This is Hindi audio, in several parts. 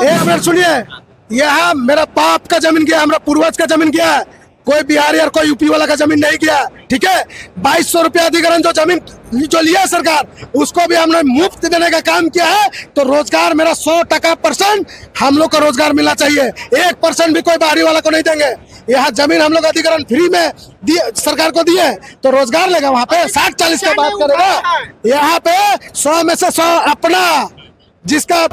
एक मिनट सुनिए, यहाँ मेरा बाप का जमीन गया, हमारा पूर्वज का जमीन गया, कोई बिहारी और कोई यूपी वाला का जमीन नहीं गया। ठीक है, 2200 रुपया अधिग्रहण जो जमीन जो लिया सरकार, उसको भी हमने मुफ्त देने का काम किया है। तो रोजगार मेरा 100% हम लोग को रोजगार मिलना चाहिए। 1% भी कोई बाहरी वाला को नहीं देंगे। यहाँ जमीन हम लोग अधिग्रहण फ्री में दिए, सरकार को दिए, तो रोजगार लेगा। वहाँ पे 60-40 का बात करेगा, यहाँ पे 100 में से 100 अपना, जिसका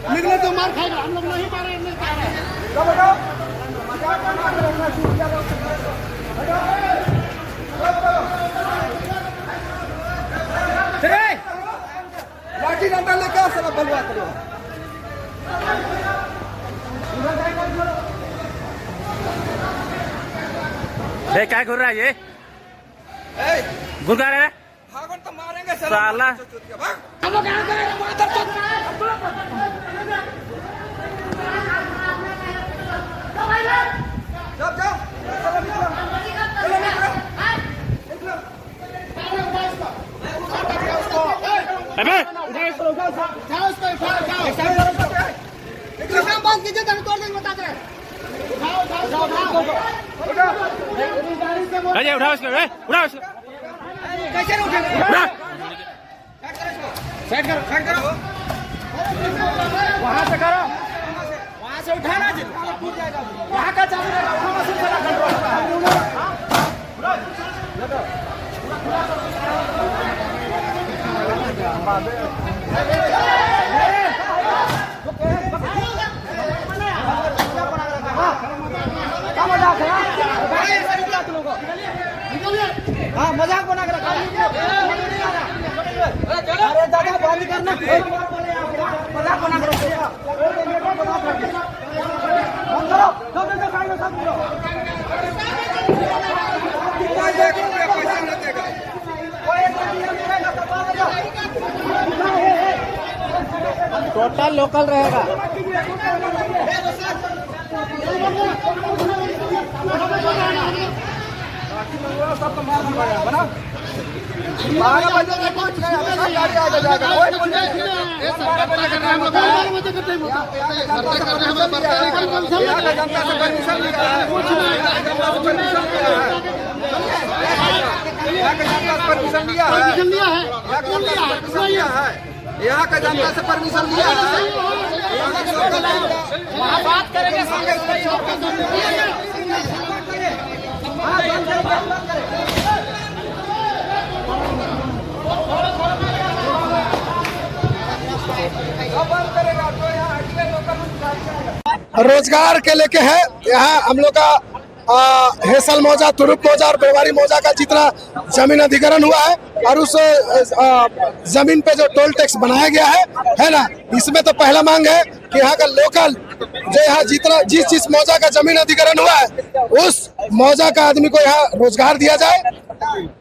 निकले तो मार खाएगा। हम लोग नहीं मारे, नहीं खा रहे। लाठी डंडा लेके सब बलवा करो। क्या घूर रहा है ये? गुरगा रहा है? भागन तो मारेंगे साला। हम लोग यहाँ करेंगे, वहाँ तक बात कीजिए, तो तोड़ देंगे, बताते रहे। उठाओ इसको, उठाओ इसको। कैसे उठेंगे? साइड करो, साइड करो। वहाँ से करो, वहाँ से उठाना जी। वहाँ का चालू रहेगा, वहाँ मशीन से ना कंट्रोल होगा। हाँ, मजाक बना कर रखा। अरे दादा बंद करना, मजाक बना कर रखा। टोटल लोकल रहेगा। सब तो मार बना 12 बजे तक पहुंच गए। गाड़ी आगे जाएगा, कोई बोल नहीं। 12 बजे का टाइम होता है। यहाँ का जनता से परमिशन लिया है, यहाँ का जनता से परमिशन लिया है, यहाँ का जनता से परमिशन लिया है। वहाँ बात करेंगे, रोजगार के लेके है। यहाँ हम लोग का हेसल मौजा, तुरुप मौजा और बेवारी मौजा का जितना जमीन अधिग्रहण हुआ है, और उस जमीन पे जो टोल टैक्स बनाया गया है ना, इसमें तो पहला मांग है कि यहाँ का लोकल जो यहाँ जितना जिस मौजा का जमीन अधिग्रहण हुआ है, उस मौजा का आदमी को यहाँ रोजगार दिया जाए।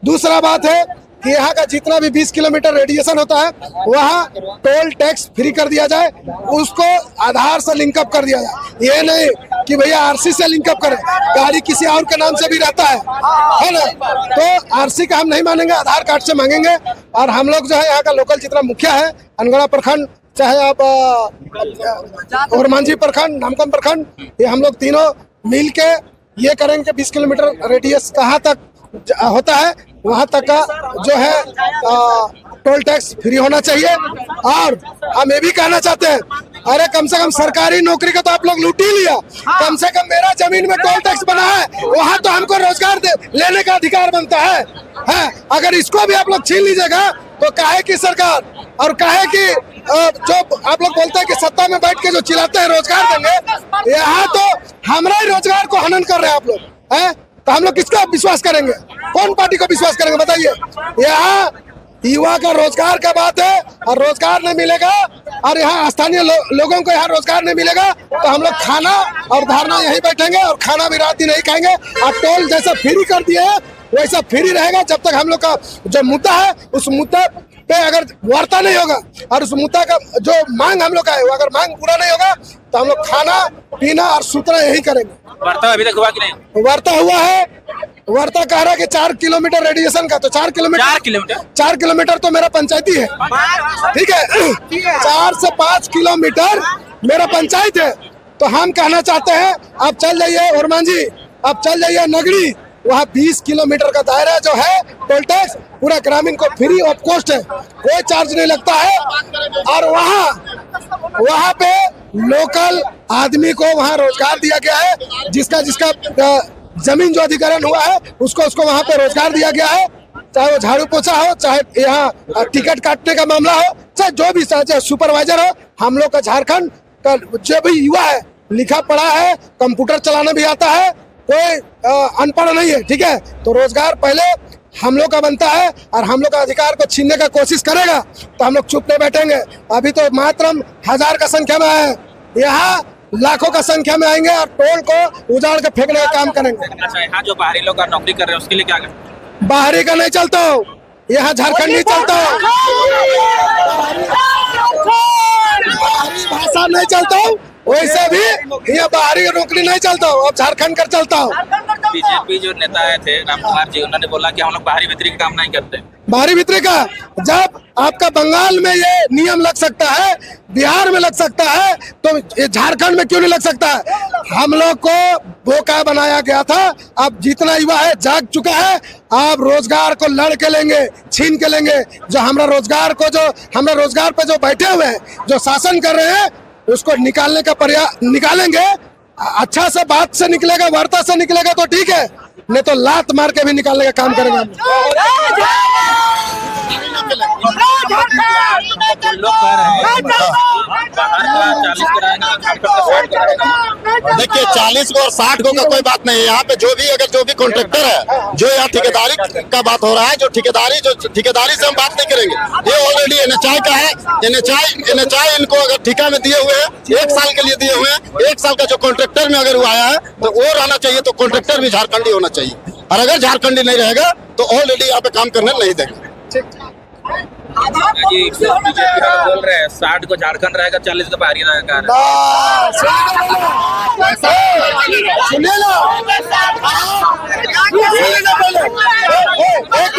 दूसरा बात है कि यहाँ का जितना भी 20 किलोमीटर रेडिएशन होता है, वहाँ टोल टैक्स फ्री कर दिया जाए, उसको आधार से लिंकअप कर दिया जाए। ये नहीं कि भैया आरसी से लिंकअप करें, गाड़ी किसी और के नाम से भी रहता है ना, तो आरसी का हम नहीं मानेंगे, आधार कार्ड से मांगेंगे। और हम लोग जो है यहाँ का लोकल जितना मुखिया है, अनगढ़ा प्रखंड चाहे आप ओरमांझी प्रखंड, नामकम प्रखंड, ये हम लोग तीनों मिल के ये करेंगे कि 20 किलोमीटर रेडियस कहाँ तक होता है वहां तक का जो है टोल टैक्स फ्री होना चाहिए। और हम ये भी कहना चाहते हैं, अरे कम से कम सरकारी नौकरी का तो आप लोग लूट ही लिया, कम से कम मेरा जमीन में टोल टैक्स बना है, वहाँ तो हमको रोजगार लेने का अधिकार बनता है। अगर इसको भी आप लोग छीन लीजिएगा तो काहे की सरकार और काहे की जो आप लोग बोलते हैं कि सत्ता में बैठ के जो चिल्लाते हैं रोजगार देंगे, यहाँ तो हमारा ही रोजगार को हनन कर रहे हैं आप लोग हैं। तो हम लोग किसका विश्वास करेंगे, कौन पार्टी को विश्वास करेंगे बताइए। यहाँ युवा का रोजगार का बात है और रोजगार नहीं मिलेगा और यहाँ स्थानीय लोगों को यहाँ रोजगार नहीं मिलेगा तो हम लोग खाना और धारणा यहीं बैठेंगे और खाना भी रात ही नहीं खाएंगे। और टोल जैसा फ्री कर दिए है वैसा फ्री रहेगा जब तक हम लोग का जो मुद्दा है उस मुद्दे पे अगर वार्ता नहीं होगा और उस मुद्दा का जो मांग हम लोग का है वो अगर मांग पूरा नहीं होगा तो हम लोग खाना पीना और सूतना यही करेंगे। वार्ता अभी तक हुआ कि नहीं? वार्ता हुआ है, वार्ता कह रहा है कि 4 किलोमीटर रेडिएशन का, तो 4 किलोमीटर तो मेरा पंचायती है, ठीक है। 4 से 5 किलोमीटर मेरा पंचायत है। तो हम कहना चाहते हैं आप चल जाइए ओरमांझी, आप चल जाइए नगरी, वहाँ 20 किलोमीटर का दायरा जो है टोल टैक्स पूरा ग्रामीण को फ्री ऑफ कॉस्ट है, कोई चार्ज नहीं लगता है। और वहाँ पे लोकल आदमी को वहाँ रोजगार दिया गया है, जिसका जमीन जो अधिग्रहण हुआ है उसको वहाँ पे रोजगार दिया गया है, चाहे वो झाड़ू पोछा हो, चाहे यहाँ टिकट काटने का मामला हो, चाहे जो भी, चाहे सुपरवाइजर हो। हम लोग का झारखंड का जो भी युवा है लिखा पढ़ा है, कंप्यूटर चलाना भी आता है, कोई अनपढ़ नहीं है, ठीक है। तो रोजगार पहले हम लोग का बनता है और हम लोग का अधिकार को छीनने का कोशिश करेगा तो हम लोग चुप नहीं बैठेंगे। अभी तो मात्र 1000 का संख्या में है, यहाँ लाखों का संख्या में आएंगे और टोल को उजाड़ के फेंकने का काम करेंगे। अच्छा, यहाँ जो बाहरी लोग नौकरी कर रहे हैं उसके लिए क्या करें? बाहरी का नहीं चलता हो, यहाँ झारखंड नहीं चलता हो, बाहरी भाषा नहीं चलता हो, वैसे भी यहाँ बाहरी नौकरी नहीं चलता हो, अब झारखंड कर चलता हो। बीजेपी जो नेता थे राम कुमार जी, उन्होंने बोला कि हम लोग बाहरी भीतरी का काम नहीं करते। बाहरी भीतरी का जब आपका बंगाल में ये नियम लग सकता है, बिहार में लग सकता है, तो ये झारखंड में क्यों नहीं लग सकता है? हम लोग को बोका बनाया गया था, अब जितना युवा है जाग चुका है, आप रोजगार को लड़ के लेंगे, छीन के लेंगे। जो हमारा रोजगार पे जो बैठे हुए हैं, जो शासन कर रहे हैं, उसको निकालने का प्रयास निकालेंगे। अच्छा से बात से निकलेगा, वार्ता से निकलेगा तो ठीक है, नहीं तो लात मार के भी निकालने का काम करेंगे हम। लोग कह रहे हैं बाहर का 40 कराएंगे, देखिए 40 को और 60 को का कोई बात नहीं है। यहाँ पे जो भी कॉन्ट्रैक्टर है, जो यहाँ ठेकेदारी का बात हो रहा है, जो ठेकेदारी से हम बात नहीं करेंगे। ये ऑलरेडी NHI का है, NHI इनको अगर ठेका में दिए हुए हैं, 1 साल के लिए दिए हुए हैं, 1 साल का जो कॉन्ट्रैक्टर में अगर वो आया है तो वो रहना चाहिए, तो कॉन्ट्रैक्टर भी झारखंडी होना चाहिए। और अगर झारखंडी नहीं रहेगा तो ऑलरेडी यहाँ पे काम करने नहीं देंगे। जी बीजेपी बोल रहे हैं 60 को झारखंड रहेगा, 40 को बाहरी रहेगा। सुनिए ना, एक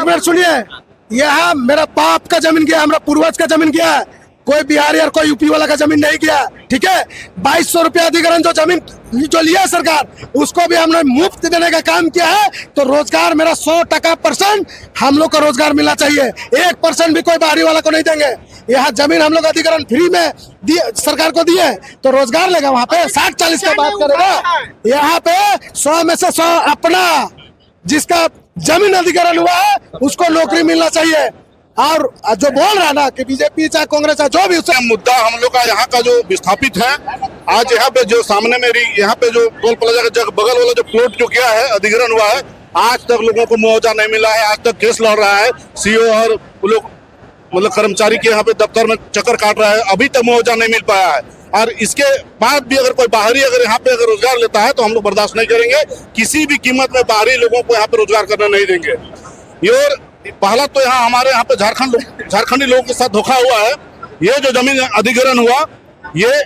मिनट सुनिए। यहाँ मेरा बाप का जमीन गया, हमारा पूर्वज का जमीन गया, कोई बिहारी और कोई यूपी वाला का जमीन नहीं गया, ठीक है। 2200 रुपया अधिग्रहण जो जमीन जो लिया सरकार, उसको भी हमने मुफ्त देने का काम किया है। तो रोजगार मेरा 100% हम लोग को रोजगार मिलना चाहिए, 1% भी कोई बाहरी वाला को नहीं देंगे। यहाँ जमीन हम लोग अधिग्रहण फ्री में दिए, सरकार को दिए, तो रोजगार लेगा। वहाँ पे 60-40 का बात करेगा, यहाँ पे 100 में से 100 अपना, जिसका जमीन अधिग्रहण हुआ है उसको नौकरी मिलना चाहिए। और जो बोल रहा ना कि बीजेपी चाहे कांग्रेस चाहे जो भी, उससे मुद्दा हम लोग का यहाँ का जो विस्थापित है, आज यहाँ पे जो सामने मेरी यहाँ पे जो टोल प्लाजा का बगल वाला जो प्लॉट जो किया है, अधिग्रहण हुआ है, आज तक लोगों को मुआवजा नहीं मिला है। आज तक केस लड़ रहा है, CO और लोग मतलब कर्मचारी के यहाँ पे दफ्तर में चक्कर काट रहा है, अभी तक मुआवजा नहीं मिल पाया है। और इसके बाद भी अगर कोई बाहरी अगर यहाँ पे अगर रोजगार लेता है तो हम लोग बर्दाश्त नहीं करेंगे। किसी भी कीमत में बाहरी लोगों को यहाँ पे रोजगार करना नहीं देंगे। और पहला तो यहाँ हमारे यहाँ पे झारखंडी लोगों के साथ धोखा हुआ है। ये जो जमीन अधिग्रहण हुआ, ये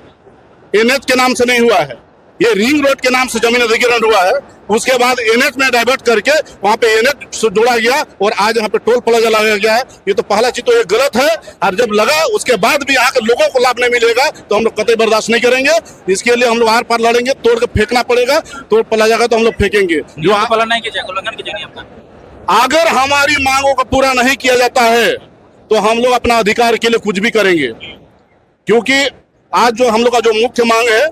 NH के नाम से नहीं हुआ है, ये रिंग रोड के नाम से जमीन अधिग्रहण हुआ है। उसके बाद एनएच में डाइवर्ट करके वहां पे एनएच से जोड़ा गया और आज यहाँ पे टोल प्लाजा लगाया गया है। ये तो पहला चीज तो ये गलत है, और जब लगा उसके बाद भी यहाँ के लोगों को लाभ नहीं मिलेगा तो हम लोग कतई बर्दाश्त नहीं करेंगे। इसके लिए हम लोग आर पार लड़ेंगे, तोड़ के फेंकना पड़ेगा। टोल प्लाजा का तो हम लोग फेंकेंगे। जो पालन नहीं कीजिएगा, उल्लंघन कीजिएगा आपका। अगर हमारी मांगों को पूरा नहीं किया जाता है तो हम लोग अपना अधिकार के लिए कुछ भी करेंगे, क्योंकि आज जो हम लोग का जो मुख्य मांग है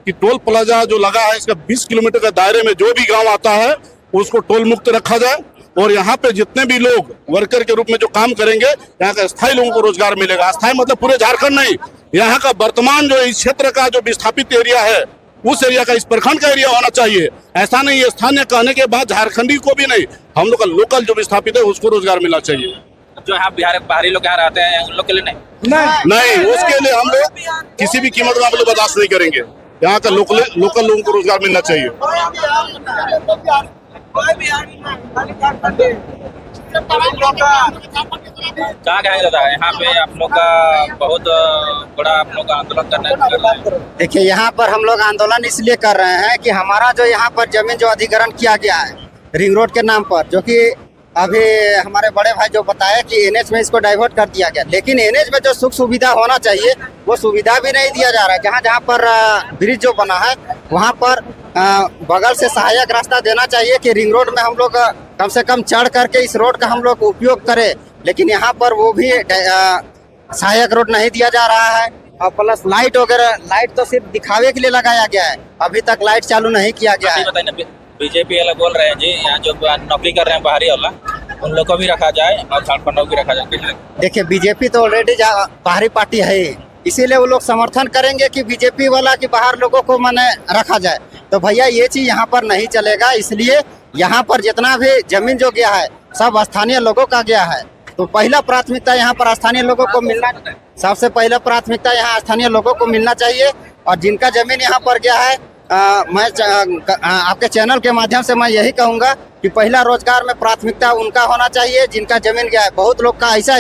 कि टोल प्लाजा जो लगा है इसका 20 किलोमीटर के दायरे में जो भी गांव आता है उसको टोल मुक्त रखा जाए, और यहाँ पे जितने भी लोग वर्कर के रूप में जो काम करेंगे यहाँ का स्थायी लोगों को रोजगार मिलेगा। स्थायी मतलब पूरे झारखंड नहीं, यहाँ का वर्तमान जो इस क्षेत्र का जो विस्थापित एरिया है उस एरिया का, इस प्रखंड का एरिया होना चाहिए। ऐसा नहीं है स्थानीय कहने के बाद झारखंडी को भी नहीं, हम लोग का लोकल जो विस्थापित है उसको रोजगार मिलना चाहिए। जो यहाँ बिहार बाहरी लोग यहाँ रहते हैं उन लोग के लिए नहीं, उसके लिए हम लोग किसी भी कीमत में हम लोग बर्दाश्त नहीं करेंगे। यहाँ का लोकल लोगों को रोजगार मिलना चाहिए। क्या कहेंगे दादा, यहाँ पे आप लोग का बहुत बड़ा आप लोग आंदोलन करने? देखिए, यहाँ पर हम लोग आंदोलन इसलिए कर रहे हैं कि हमारा जो यहाँ पर जमीन जो अधिग्रहण किया गया है रिंग रोड के नाम पर, जो कि अभी हमारे बड़े भाई जो बताया कि एनएच में इसको डाइवर्ट कर दिया गया, लेकिन एनएच में जो सुख सुविधा होना चाहिए वो सुविधा भी नहीं दिया जा रहा है। जहाँ जहाँ पर ब्रिज जो बना है वहाँ पर बगल से सहायक रास्ता देना चाहिए कि रिंग रोड में हम लोग कम से कम चढ़ करके इस रोड का हम लोग उपयोग करें, लेकिन यहाँ पर वो भी सहायक रोड नहीं दिया जा रहा है। और प्लस लाइट वगैरह, लाइट तो सिर्फ दिखावे के लिए लगाया गया है, अभी तक लाइट चालू नहीं किया गया है। बीजेपी वाला बोल रहे हैं जी यहाँ जो नौकरी कर रहे हैं बाहरी वाला उन लोग को भी रखा जाए और झारखंड को भी रखा जाए। देखिए, बीजेपी तो ऑलरेडी बाहरी पार्टी है, इसीलिए वो लोग समर्थन करेंगे कि बीजेपी वाला कि बाहर लोगों को माने रखा जाए। तो भैया ये चीज यहाँ पर नहीं चलेगा, इसलिए यहाँ पर जितना भी जमीन जो गया है सब स्थानीय लोगों का गया है। तो पहला प्राथमिकता यहाँ पर स्थानीय लोगों को मिलना, सबसे पहला प्राथमिकता यहाँ स्थानीय लोगों को मिलना चाहिए। और जिनका जमीन यहाँ पर गया है मैं आपके चैनल के माध्यम से मैं यही कहूँगा कि पहला रोजगार में प्राथमिकता उनका होना चाहिए जिनका जमीन गया है। बहुत लोग का ऐसा